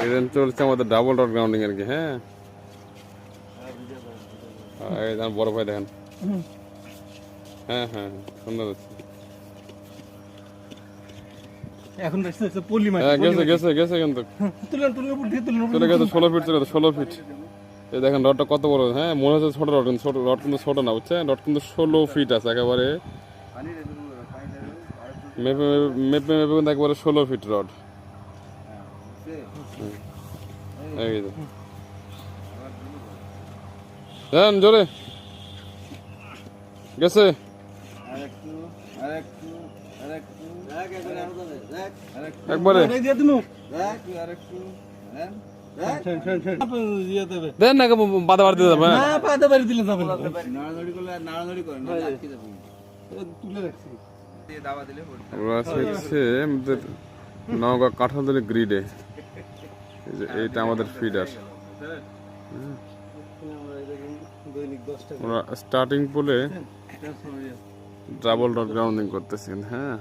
এখানে চলছে আমাদের ডাবল ডট গ্রাউন্ডিং আর কি। হ্যাঁ, এই দেখেন বড় ভাই দেখেন। হ্যাঁ হ্যাঁ, সুন্দর হচ্ছে। এখন দেখছে পলি মাটি। হ্যাঁ, গেছে গেছে গেছে কিন্তু চলে গেছে 16 ফিট, চলে গেছে 16 ফিট। এই দেখেন রডটা কত বড়। হ্যাঁ, মনে হচ্ছে ছোট রড, কিন্তু ছোট রড কিন্তু ছোট না, বুঝছেন? রড কিন্তু 16 ফিট আছে একেবারে। মেপে মেপে মেপে কিন্তু একেবারে 16 ফিট রড। এই যে দেন জোরে গেছে। একবারে দেন না, বাধা বাড়ি দিয়ে যাবে। আমাদের নওগাঁ কাঁঠালতলী গ্রিডে এইটা আমাদের ফিডার। স্টার্টিং পোলে ডাবল ডট গ্রাউন্ডিং করতেছেন। হ্যাঁ।